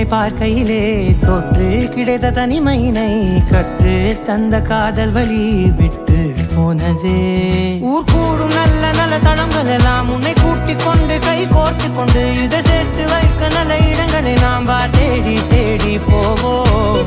உன்னை பார்க்கையிலே தொற்று கிடைத்த தனிமையினை கற்று தந்த காதல் வழி விட்டு போனதே. ஊர் கூடும் நல்ல நல்ல தளங்கள் எல்லாம் உன்னை கூட்டிக் கொண்டு கை கோர்த்து கொண்டு இதை சேர்த்து வைக்க நல்ல இடங்களை நாம் தேடி தேடி போவோம்.